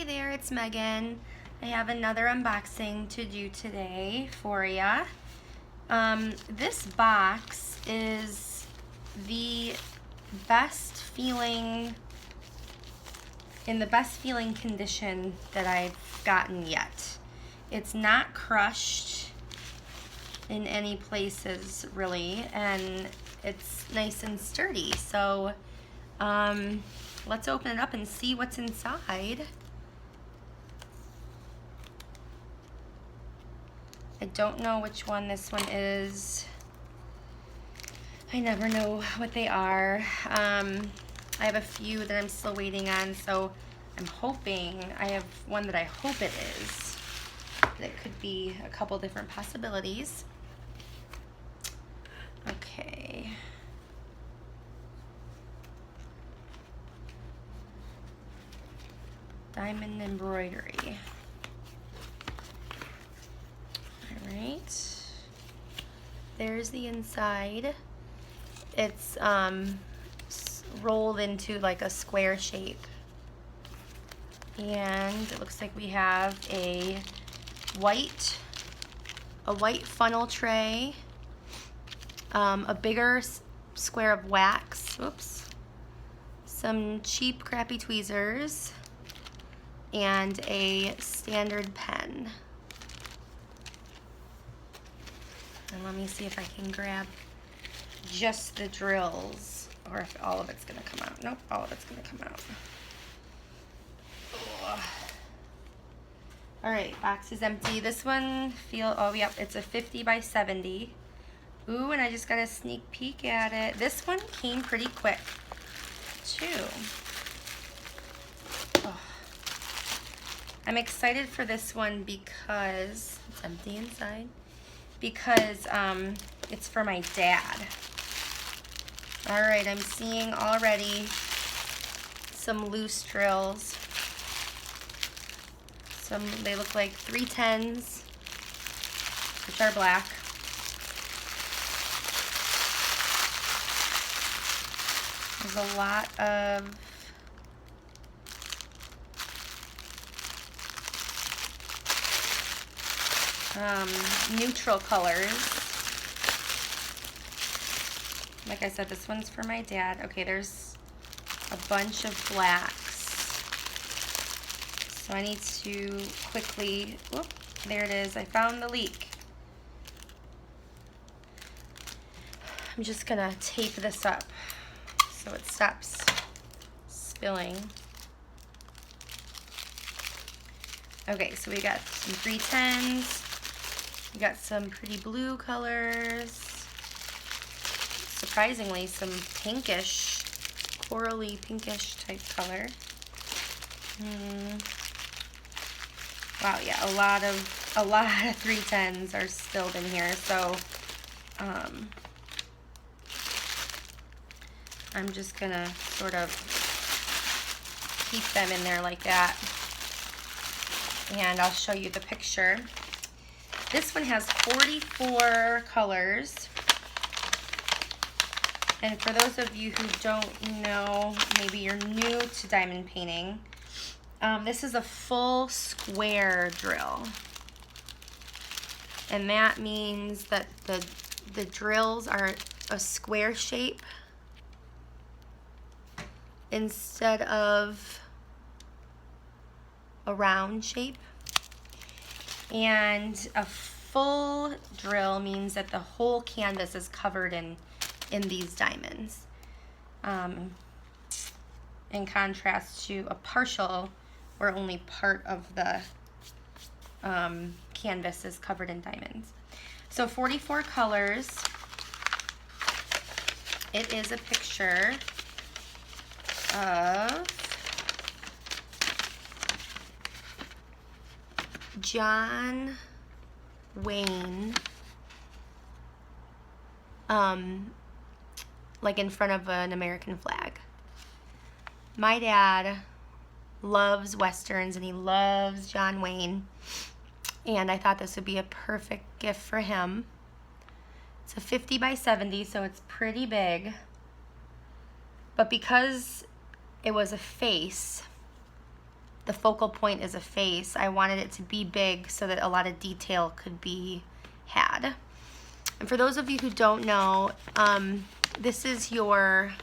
there, it's Megan. I have another unboxing to do today for ya. This box is the best feeling, in the best feeling condition that I've gotten yet. It's not crushed in any places really, and it's nice and sturdy. So let's open it up and see what's inside. I don't know which one this one is. I never know what they are. I have a few that I'm still waiting on, so I'm hoping, I have one that I hope it is. It could be a couple different possibilities. Okay. Diamond embroidery. Alright. There's the inside. It's rolled into like a square shape. And it looks like we have a white funnel tray, a bigger square of wax, oops, some cheap crappy tweezers, and a standard pen. And let me see if I can grab just the drills, or if all of it's gonna come out. Nope, all of it's gonna come out. Ugh. All right, box is empty. This one oh yep, it's a 50 by 70. Ooh, and I just got a sneak peek at it. This one came pretty quick too. Oh. I'm excited for this one because it's empty inside. Because it's for my dad. All right, I'm seeing already some loose drills. They look like 310s, which are black. There's a lot of neutral colors. Like I said, this one's for my dad. Okay, there's a bunch of blacks. So I need to quickly, whoop, there it is. I found the leak. I'm just gonna tape this up so it stops spilling. Okay, so we got some 310s. We got some pretty blue colors. Surprisingly, some pinkish, corally pinkish type color. Wow, yeah, a lot of 310s are still in here. So I'm just gonna sort of keep them in there like that. And I'll show you the picture. This one has 44 colors. And for those of you who don't know, maybe you're new to diamond painting, this is a full square drill. And that means that the drills are a square shape instead of a round shape. And a full drill means that the whole canvas is covered in these diamonds, in contrast to a partial where only part of the canvas is covered in diamonds. So 44 colors. It is a picture of John Wayne, like in front of an American flag. My dad loves Westerns and he loves John Wayne, and I thought this would be a perfect gift for him. It's a 50 by 70, so it's pretty big. But because it was a face, the focal point is a face, I wanted it to be big so that a lot of detail could be had. And for those of you who don't know, this is your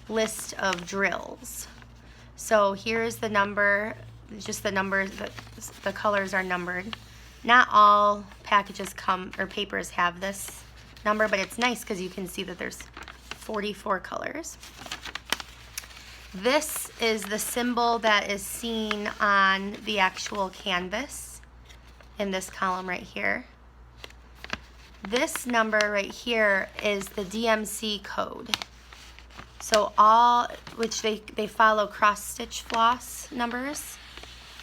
list of drills. So here's the number, just the numbers, the colors are numbered. Not all packages come, or papers have this number, but it's nice because you can see that there's 44 colors. This is the symbol that is seen on the actual canvas in this column right here. This number right here is the DMC code. So all, which they follow cross-stitch floss numbers,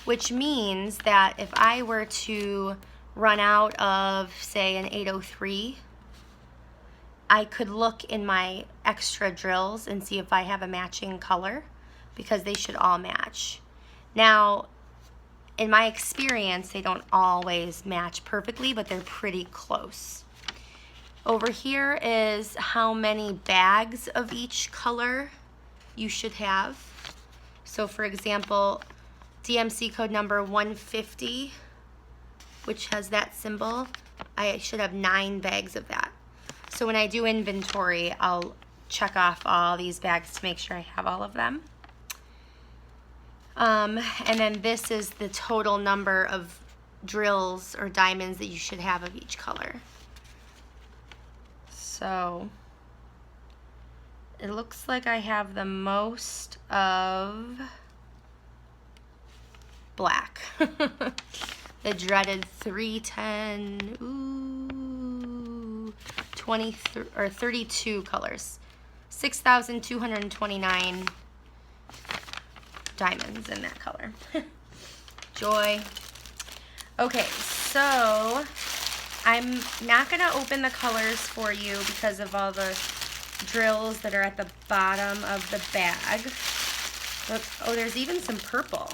which means that if I were to run out of, say, an 803, I could look in my extra drills and see if I have a matching color, because they should all match. Now, in my experience, they don't always match perfectly, but they're pretty close. Over here is how many bags of each color you should have. So for example, DMC code number 150, which has that symbol, I should have 9 bags of that. So when I do inventory, I'll check off all these bags to make sure I have all of them. And then this is the total number of drills or diamonds that you should have of each color. So it looks like I have the most of black. The dreaded 310, ooh, 23 or 32 colors. 6,229 diamonds in that color. Joy. Okay, so I'm not going to open the colors for you because of all the drills that are at the bottom of the bag. Oh, there's even some purple.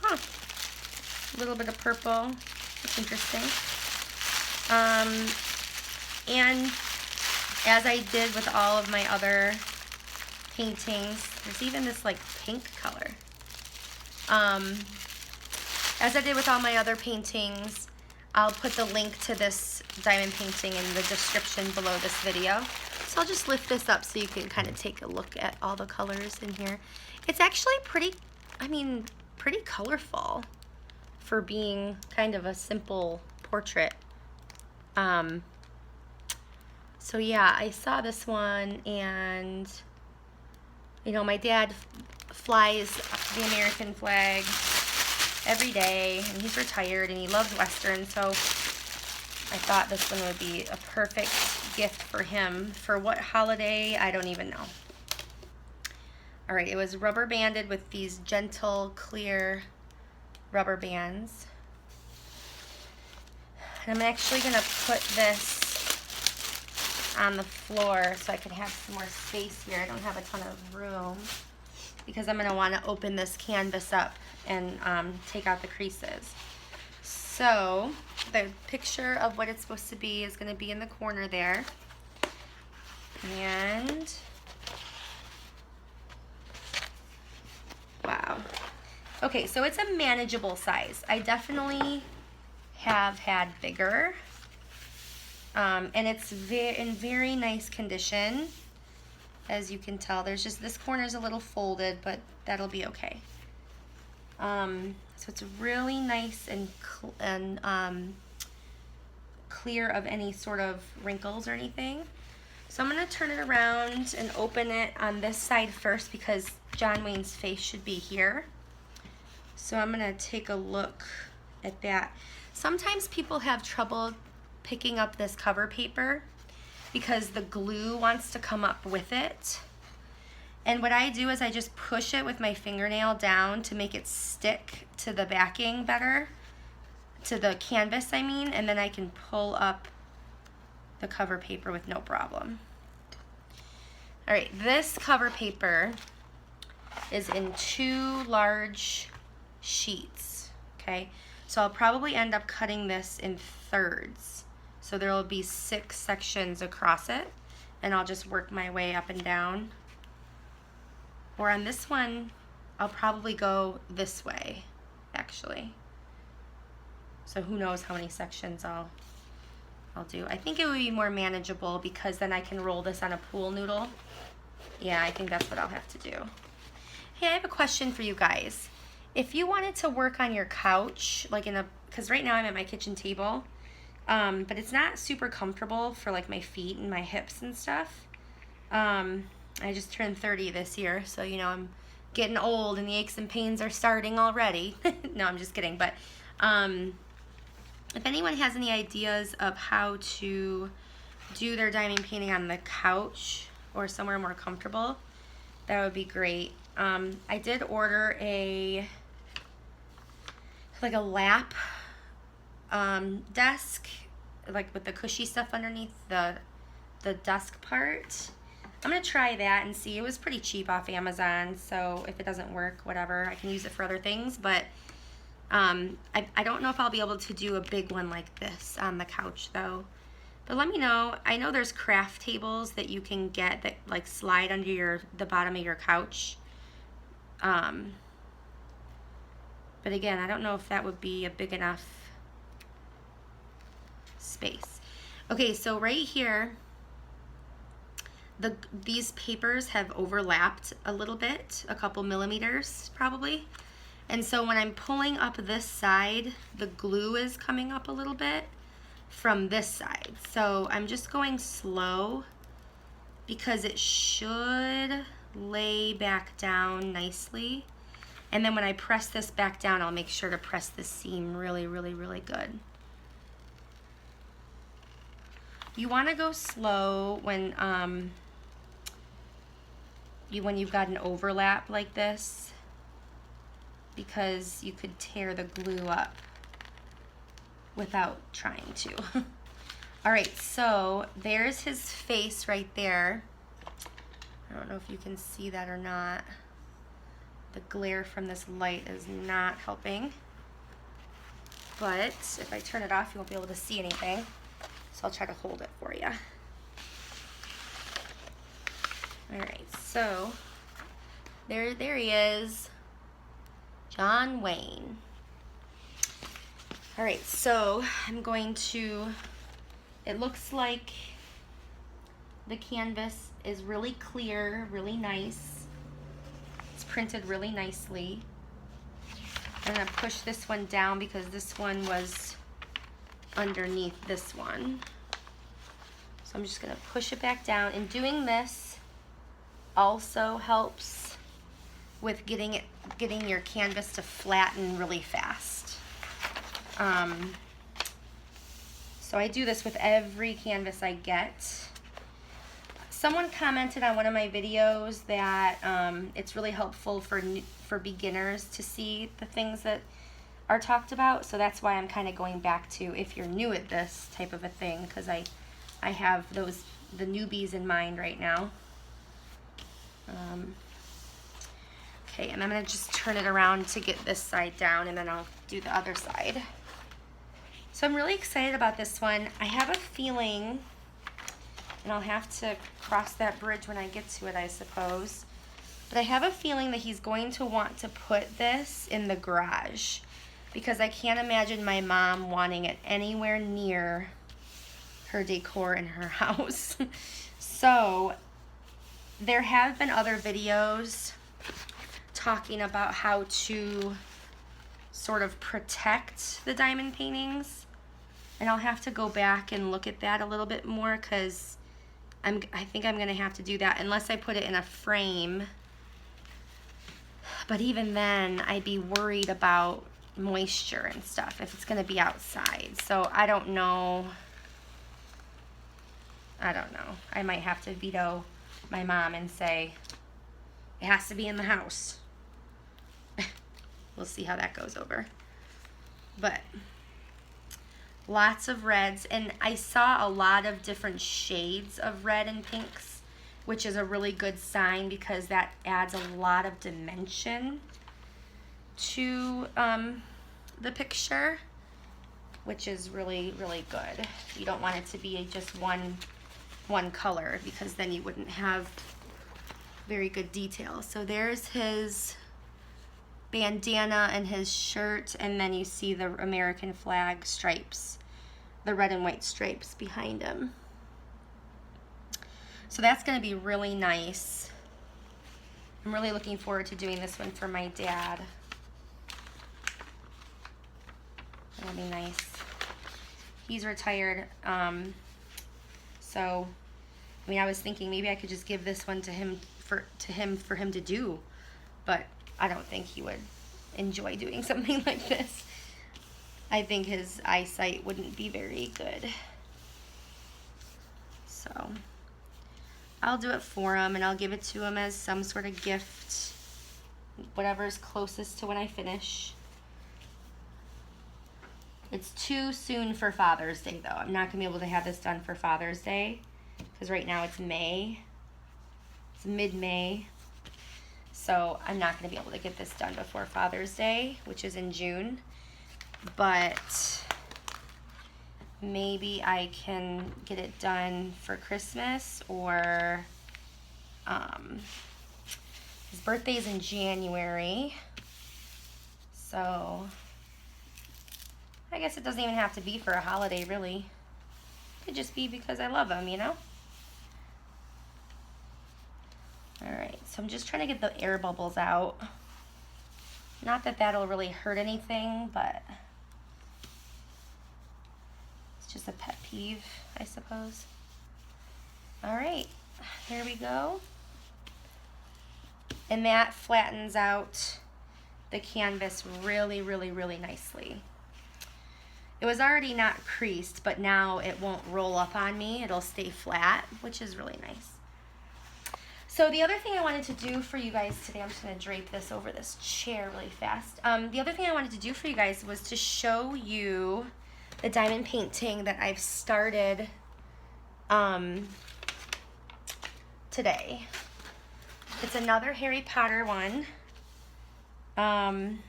Huh. A little bit of purple. That's interesting. And as I did with all of my other paintings, there's even this like pink color. As I did with all my other paintings, I'll put the link to this diamond painting in the description below this video. So I'll just lift this up so you can kind of take a look at all the colors in here. It's actually pretty, I mean, pretty colorful for being kind of a simple portrait. So yeah, I saw this one, and you know, my dad flies the American flag every day, and he's retired and he loves Western, so I thought this one would be a perfect gift for him. For what holiday, I don't even know. Alright, it was rubber banded with these gentle, clear rubber bands. And I'm actually going to put this on the floor so I can have some more space here. I don't have a ton of room because I'm going to want to open this canvas up and take out the creases. So the picture of what it's supposed to be is going to be in the corner there. And wow. Okay, so it's a manageable size. I definitely have had bigger. And it's in very nice condition. As you can tell, there's just, this corner is a little folded, but that'll be okay. So it's really nice and clear of any sort of wrinkles or anything. So I'm going to turn it around and open it on this side first because John Wayne's face should be here. So I'm going to take a look at that. Sometimes people have trouble picking up this cover paper because the glue wants to come up with it. And what I do is I just push it with my fingernail down to make it stick to the backing better, to the canvas I mean, and then I can pull up the cover paper with no problem. Alright, this cover paper is in 2 large sheets, okay? So I'll probably end up cutting this in thirds. So there will be 6 sections across it, and I'll just work my way up and down. Or on this one, I'll probably go this way, actually. So who knows how many sections I'll do. I think it would be more manageable because then I can roll this on a pool noodle. Yeah, I think that's what I'll have to do. Hey, I have a question for you guys. If you wanted to work on your couch, like because right now I'm at my kitchen table, but it's not super comfortable for like my feet and my hips and stuff. I just turned 30 this year, so you know I'm getting old and the aches and pains are starting already. No, I'm just kidding. But if anyone has any ideas of how to do their diamond painting on the couch or somewhere more comfortable, that would be great. I did order a lap desk, like with the cushy stuff underneath the desk part. I'm gonna try that and see. It was pretty cheap off Amazon, so if it doesn't work, whatever, I can use it for other things. But I don't know if I'll be able to do a big one like this on the couch though. But let me know. I know there's craft tables that you can get that like slide under the bottom of your couch. But again, I don't know if that would be a big enough space. Okay, so right here, these papers have overlapped a little bit, a couple millimeters probably. And so when I'm pulling up this side, the glue is coming up a little bit from this side. So I'm just going slow because it should lay back down nicely. And then when I press this back down, I'll make sure to press the seam really, really, really good. You want to go slow when you've got an overlap like this, because you could tear the glue up without trying to. All right, so there's his face right there. I don't know if you can see that or not. The glare from this light is not helping. But if I turn it off, you won't be able to see anything. So I'll try to hold it for you. All right, so there he is, John Wayne. All right, so I'm going to, it looks like the canvas is really clear, really nice. It's printed really nicely. I'm gonna push this one down because this one was underneath this one. So I'm just gonna push it back down, and doing this also helps with getting your canvas to flatten really fast. So I do this with every canvas I get. Someone commented on one of my videos that it's really helpful for beginners to see the things that are talked about. So that's why I'm kind of going back to, if you're new at this type of a thing, because I have the newbies in mind right now. Okay, and I'm going to just turn it around to get this side down, and then I'll do the other side. So I'm really excited about this one. I have a feeling, and I'll have to cross that bridge when I get to it, I suppose, but I have a feeling that he's going to want to put this in the garage, because I can't imagine my mom wanting it anywhere near her decor in her house. So there have been other videos talking about how to sort of protect the diamond paintings, and I'll have to go back and look at that a little bit more, because I think I'm gonna have to do that unless I put it in a frame. But even then, I'd be worried about moisture and stuff if it's gonna be outside. So I don't know. I might have to veto my mom and say it has to be in the house. We'll see how that goes over. But lots of reds, and I saw a lot of different shades of red and pinks, which is a really good sign, because that adds a lot of dimension to the picture, which is really, really good. You don't want it to be just one color, because then you wouldn't have very good detail. So there's his bandana and his shirt, and then you see the American flag stripes, the red and white stripes behind him. So that's going to be really nice. I'm really looking forward to doing this one for my dad. That'll be nice. He's retired, so I mean, I was thinking maybe I could just give this one to him for him to do, but I don't think he would enjoy doing something like this. I think his eyesight wouldn't be very good. So I'll do it for him, and I'll give it to him as some sort of gift, whatever's closest to when I finish. It's too soon for Father's Day, though. I'm not going to be able to have this done for Father's Day, because right now it's May. It's mid-May. So I'm not going to be able to get this done before Father's Day, which is in June. But maybe I can get it done for Christmas, or his birthday's in January. So I guess it doesn't even have to be for a holiday, really. It could just be because I love him, you know? Alright, so I'm just trying to get the air bubbles out. Not that that'll really hurt anything, but it's just a pet peeve, I suppose. Alright, here we go. And that flattens out the canvas really, really, really nicely. It was already not creased, but now it won't roll up on me. It'll stay flat, which is really nice. So the other thing I wanted to do for you guys today, I'm just going to drape this over this chair really fast. The other thing I wanted to do for you guys was to show you the diamond painting that I've started today. It's another Harry Potter one. And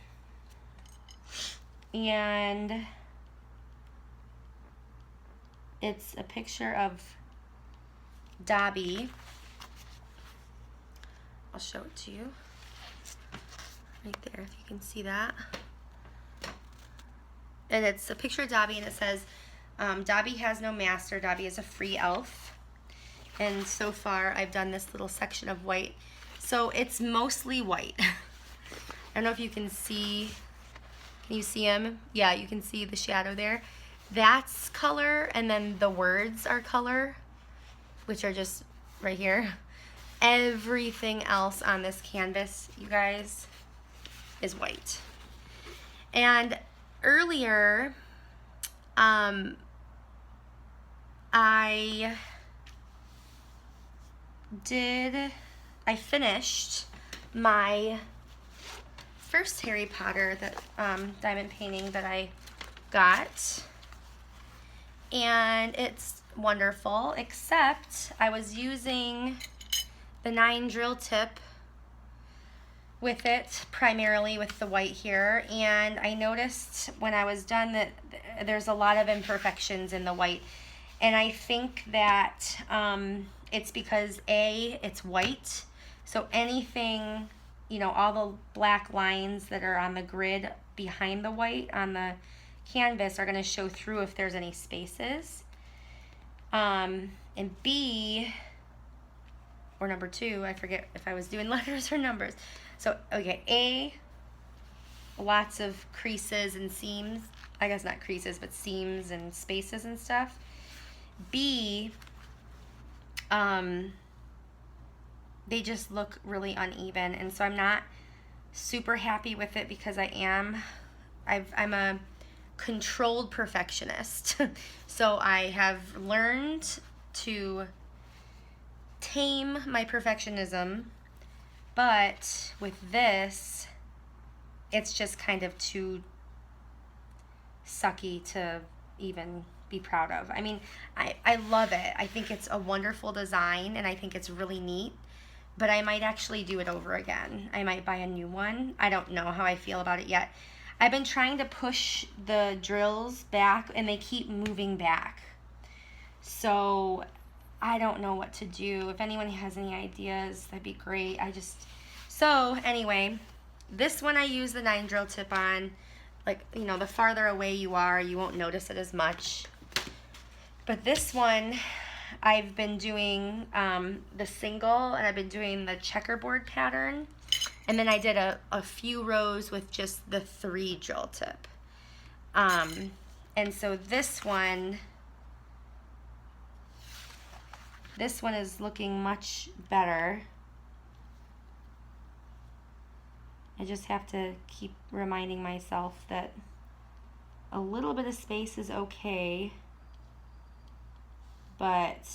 it's a picture of Dobby. I'll show it to you right there, if you can see that. And it's a picture of Dobby, and it says, Dobby has no master, Dobby is a free elf. And so far I've done this little section of white. So it's mostly white. I don't know if you can see, can you see him? Yeah, you can see the shadow there. That's color, and then the words are color, which are just right here. Everything else on this canvas, you guys, is white. And earlier, I finished my first Harry Potter diamond painting that I got, and it's wonderful, except I was using the 9 drill tip with it, primarily with the white here, and I noticed when I was done that there's a lot of imperfections in the white, and I think that it's because it's white, so anything, you know, all the black lines that are on the grid behind the white on the canvas are going to show through if there's any spaces. And B, or number 2, I forget if I was doing letters or numbers. So, okay, A, lots of creases and seams. I guess not creases, but seams and spaces and stuff. B, they just look really uneven, and so I'm not super happy with it because I'm a controlled perfectionist. So I have learned to tame my perfectionism, but with this, it's just kind of too sucky to even be proud of. I mean, I love it. I think it's a wonderful design, and I think it's really neat, but I might actually do it over again. I might buy a new one. I don't know how I feel about it yet. I've been trying to push the drills back, and they keep moving back. So I don't know what to do. If anyone has any ideas, that'd be great. So anyway, this one I use the 9 drill tip on. Like, you know, the farther away you are, you won't notice it as much. But this one, I've been doing the single, and I've been doing the checkerboard pattern. And then I did a few rows with just the 3 drill tip. And so this one is looking much better. I just have to keep reminding myself that a little bit of space is okay, but,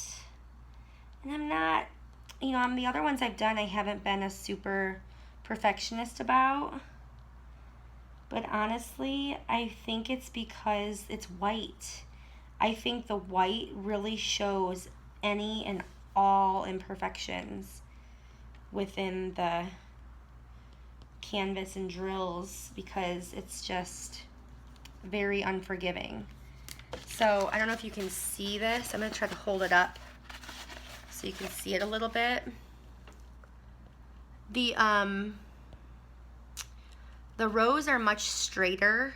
and I'm not, you know, on the other ones I've done, I haven't been a super perfectionist about, but honestly, I think it's because it's white. I think the white really shows any and all imperfections within the canvas and drills, because it's just very unforgiving. So I don't know if you can see this. I'm going to try to hold it up so you can see it a little bit. The rows are much straighter,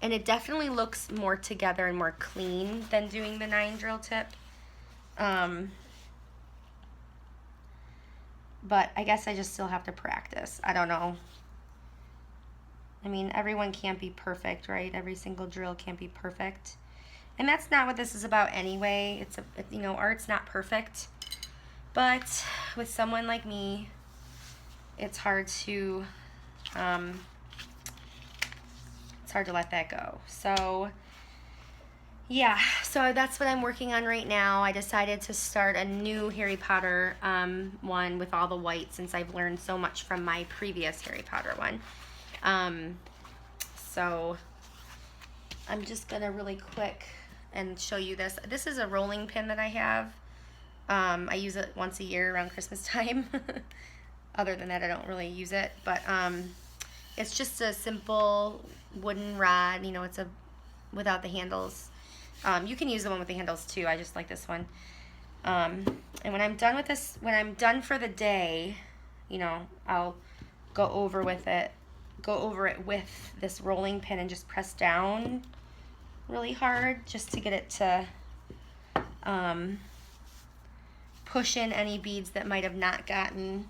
and it definitely looks more together and more clean than doing the 9 drill tip. But I guess I just still have to practice. I don't know. I mean, everyone can't be perfect, right? Every single drill can't be perfect. And that's not what this is about anyway. You know, art's not perfect. But with someone like me, it's hard to let that go. So yeah, so that's what I'm working on right now. I decided to start a new Harry Potter one with all the white, since I've learned so much from my previous Harry Potter one. So I'm just gonna really quick and show you this. This is a rolling pin that I have. I use it once a year around Christmas time. Other than that, I don't really use it, but it's just a simple wooden rod. You know, it's without the handles. You can use the one with the handles too. I just like this one. And when I'm done with this, when I'm done for the day, you know, I'll go over it with this rolling pin and just press down really hard just to get it to push in any beads that might have not gotten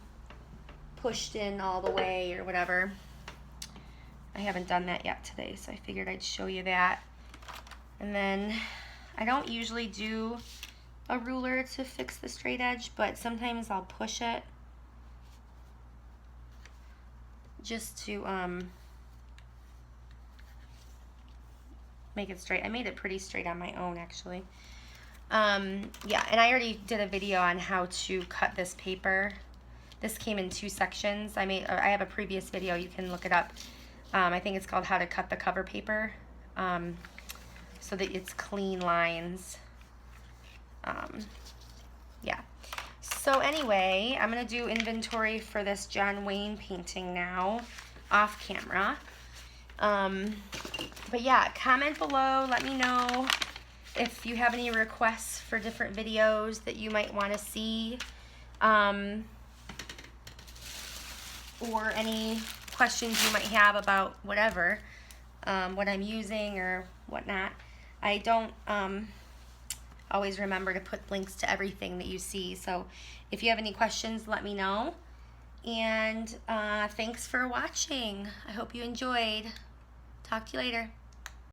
pushed in all the way or whatever. I haven't done that yet today, so I figured I'd show you that. And then I don't usually do a ruler to fix the straight edge, but sometimes I'll push it just to make it straight. I made it pretty straight on my own, actually. Yeah, and I already did a video on how to cut this paper. This came in 2 sections. I have a previous video, you can look it up. I think it's called How to Cut the Cover Paper. So that it's clean lines. Yeah. So anyway, I'm going to do inventory for this John Wayne painting now, off camera. But yeah, comment below. Let me know if you have any requests for different videos that you might want to see. Or any questions you might have about whatever, what I'm using or whatnot. I don't always remember to put links to everything that you see, so if you have any questions, let me know. And thanks for watching. I hope you enjoyed. Talk to you later.